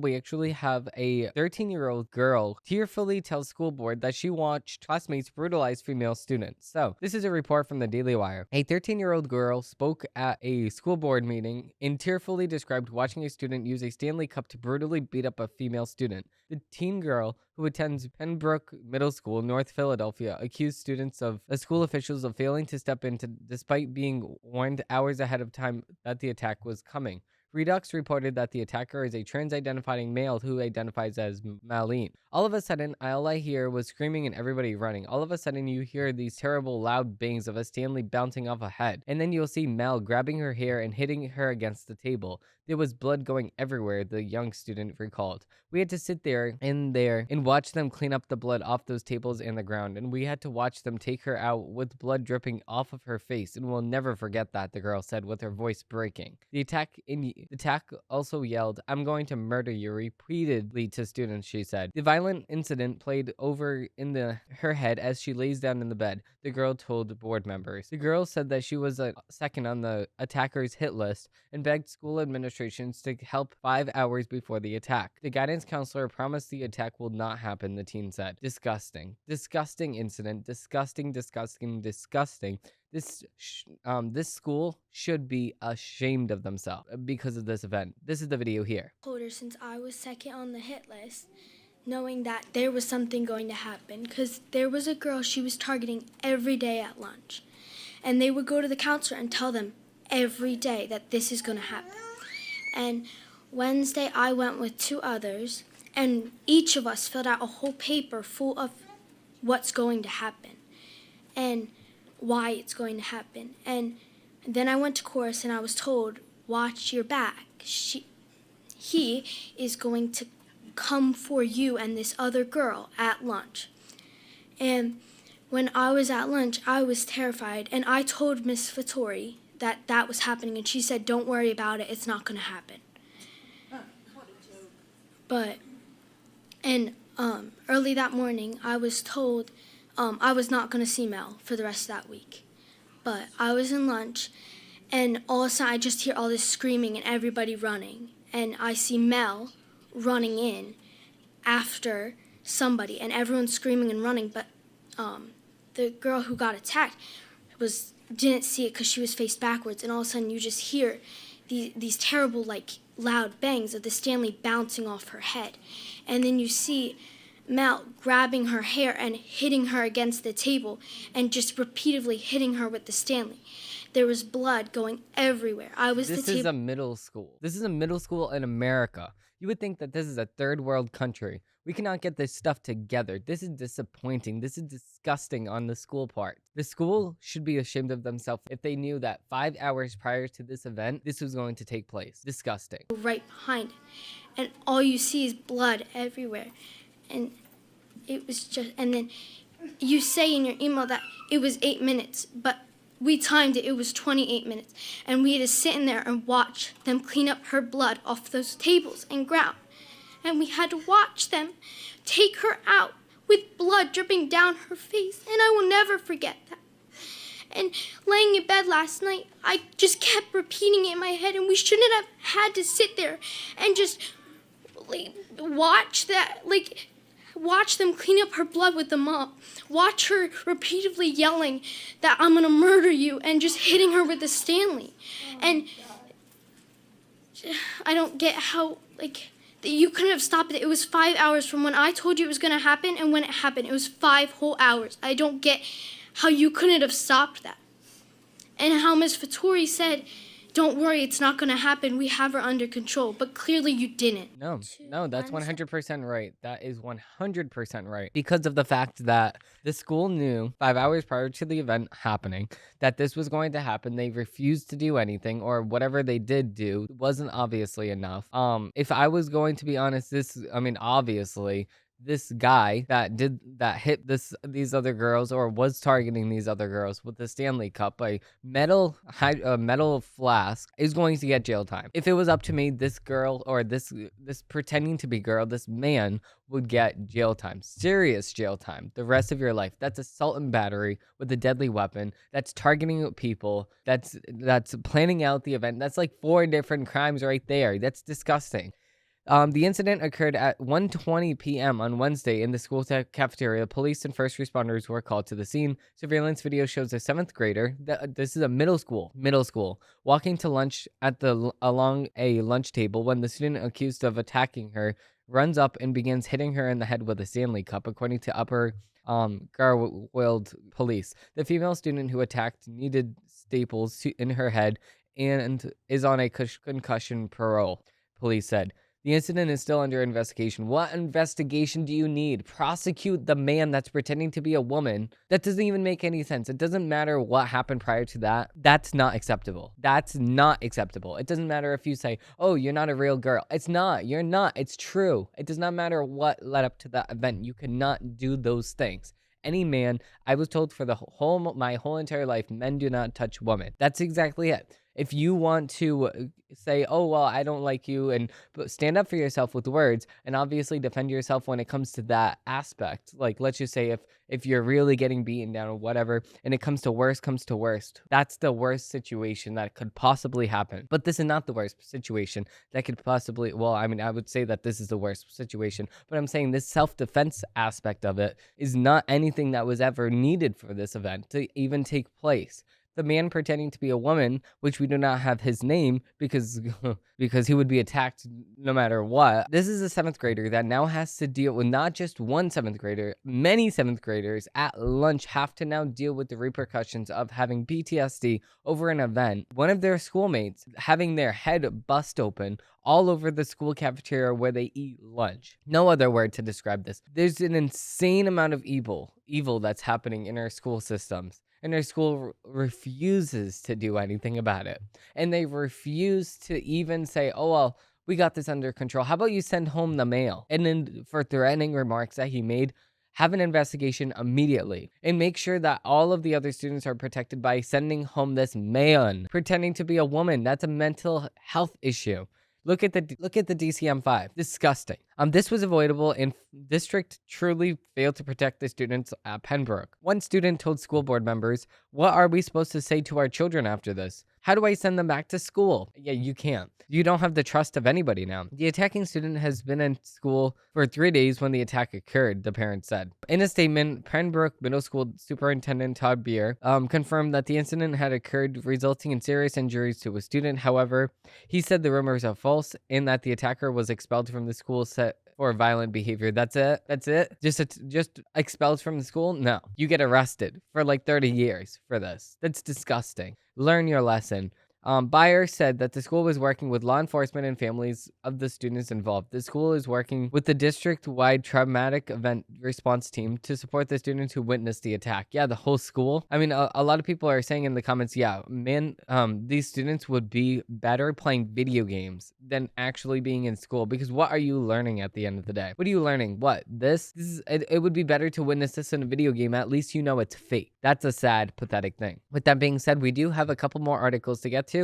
We actually have a 13-year-old girl tearfully tells school board that she watched classmates brutalize female students. So, this is a report from the Daily Wire. A 13-year-old girl spoke at a school board meeting and tearfully described watching a student use a Stanley Cup to brutally beat up a female student. The teen girl, who attends Pembroke Middle School, North Philadelphia, accused students of the school officials of failing to step in despite being warned hours ahead of time that the attack was coming. Redux reported that the attacker is a trans-identifying male who identifies as Malene. All of a sudden, all I hear was screaming and everybody running. All of a sudden, you hear these terrible loud bangs of a Stanley bouncing off a head. And then you'll see Mel grabbing her hair and hitting her against the table. There was blood going everywhere, the young student recalled. We had to sit there and watch them clean up the blood off those tables and the ground. And we had to watch them take her out with blood dripping off of her face. And we'll never forget that, the girl said with her voice breaking. The attack also yelled, "I'm going to murder you," repeatedly to students, she said. The violent incident played over in her head as she lays down in the bed, the girl told board members. The girl said that she was second on the attacker's hit list and begged school administrations to help 5 hours before the attack. The guidance counselor promised the attack will not happen, the teen said. Disgusting. Disgusting incident. Disgusting, disgusting, disgusting. This school should be ashamed of themselves because of this event. This is the video here. Told her since I was second on the hit list, knowing that there was something going to happen, because there was a girl she was targeting every day at lunch, and they would go to the counselor and tell them every day that this is going to happen. And Wednesday I went with 2 others, and each of us filled out a whole paper full of what's going to happen and why it's going to happen. And then I went to chorus and I was told, watch your back. He is going to come for you and this other girl at lunch. And when I was at lunch, I was terrified, and I told Miss Fattori that that was happening, and she said, don't worry about it, it's not going to happen. But, early that morning, I was told I was not going to see Mel for the rest of that week. But I was in lunch, and all of a sudden I just hear all this screaming and everybody running. And I see Mel running in after somebody, and everyone's screaming and running. But the girl who got attacked didn't see it because she was faced backwards. And all of a sudden you just hear these terrible, loud bangs of the Stanley bouncing off her head. And then you see Mel grabbing her hair and hitting her against the table and just repeatedly hitting her with the Stanley. There was blood going everywhere. This is a middle school. This is a middle school in America. You would think that this is a third world country. We cannot get this stuff together. This is disappointing. This is disgusting on the school part. The school should be ashamed of themselves if they knew that 5 hours prior to this event, this was going to take place. Disgusting. Right behind it. And all you see is blood everywhere. And it was just, and then you say in your email that it was 8 minutes, but we timed it, it was 28 minutes. And we had to sit in there and watch them clean up her blood off those tables and ground. And we had to watch them take her out with blood dripping down her face. And I will never forget that. And laying in bed last night, I just kept repeating it in my head, and we shouldn't have had to sit there and just watch that, watch them clean up her blood with the mop. Watch her repeatedly yelling that I'm going to murder you and just hitting her with the Stanley. And I don't get how, you couldn't have stopped it. It was 5 hours from when I told you it was going to happen and when it happened. It was 5 whole hours. I don't get how you couldn't have stopped that. And how Ms. Fattori said, don't worry, it's not going to happen. We have her under control. But clearly you didn't. No, that's 100% right. That is 100% right. Because of the fact that the school knew 5 hours prior to the event happening that this was going to happen. They refused to do anything, or whatever they did do wasn't obviously enough. If I was going to be honest, obviously, this guy that hit these other girls, or was targeting these other girls with the Stanley Cup, a metal flask, is going to get jail time. If it was up to me, this girl, or this pretending to be girl, this man would get jail time, serious jail time, the rest of your life. That's assault and battery with a deadly weapon. That's targeting people. That's planning out the event. That's 4 different crimes right there. That's disgusting. The incident occurred at 1:20 p.m. on Wednesday in the school cafeteria. Police and first responders were called to the scene. Surveillance video shows a seventh grader. This is a middle school, walking to lunch along a lunch table when the student accused of attacking her runs up and begins hitting her in the head with a Stanley Cup, according to Upper Garfield police. The female student who attacked needed staples in her head and is on a concussion parole, police said. The incident is still under investigation. What investigation do you need? Prosecute the man that's pretending to be a woman. That doesn't even make any sense. It doesn't matter what happened prior to that. That's not acceptable. That's not acceptable. It doesn't matter if you say, oh, you're not a real girl. It's not. You're not. It's true. It does not matter what led up to that event. You cannot do those things. Any man, I was told for my whole entire life, men do not touch women. That's exactly it. If you want to say, oh, well, I don't like you, and stand up for yourself with words and obviously defend yourself when it comes to that aspect. Like, let's just say if you're really getting beaten down or whatever, and it comes to worst, that's the worst situation that could possibly happen. But this is not the worst situation that could possibly, well, I mean, I would say that this is the worst situation, but I'm saying this self-defense aspect of it is not anything that was ever needed for this event to even take place. The man pretending to be a woman, which we do not have his name because he would be attacked no matter what. This is a seventh grader that now has to deal with not just one seventh grader, many seventh graders at lunch have to now deal with the repercussions of having PTSD over an event. One of their schoolmates having their head bust open all over the school cafeteria where they eat lunch. No other word to describe this. There's an insane amount of evil that's happening in our school systems. And our school refuses to do anything about it. And they refuse to even say, oh, well, we got this under control. How about you send home the mail? And then for threatening remarks that he made, have an investigation immediately. And make sure that all of the other students are protected by sending home this man pretending to be a woman. That's a mental health issue. Look at the DCM-5. Disgusting. This was avoidable, and district truly failed to protect the students at Pembroke. One student told school board members, "What are we supposed to say to our children after this? How do I send them back to school?" Yeah, you can't. You don't have the trust of anybody now. The attacking student has been in school for 3 days when the attack occurred, the parents said. In a statement, Pembroke Middle School Superintendent Todd Beer confirmed that the incident had occurred, resulting in serious injuries to a student. However, he said the rumors are false and that the attacker was expelled from the school set for violent behavior. That's it. Just expelled from the school? No. You get arrested for like 30 years for this. That's disgusting. Learn your lesson. Beyer said that the school was working with law enforcement and families of the students involved. The school is working with the district-wide traumatic event response team to support the students who witnessed the attack. Yeah, the whole school. I mean, a lot of people are saying in the comments, yeah, man, these students would be better playing video games than actually being in school, because what are you learning at the end of the day? What are you learning? What? It would be better to witness this in a video game. At least you know it's fake. That's a sad, pathetic thing. With that being said, we do have a couple more articles to get to.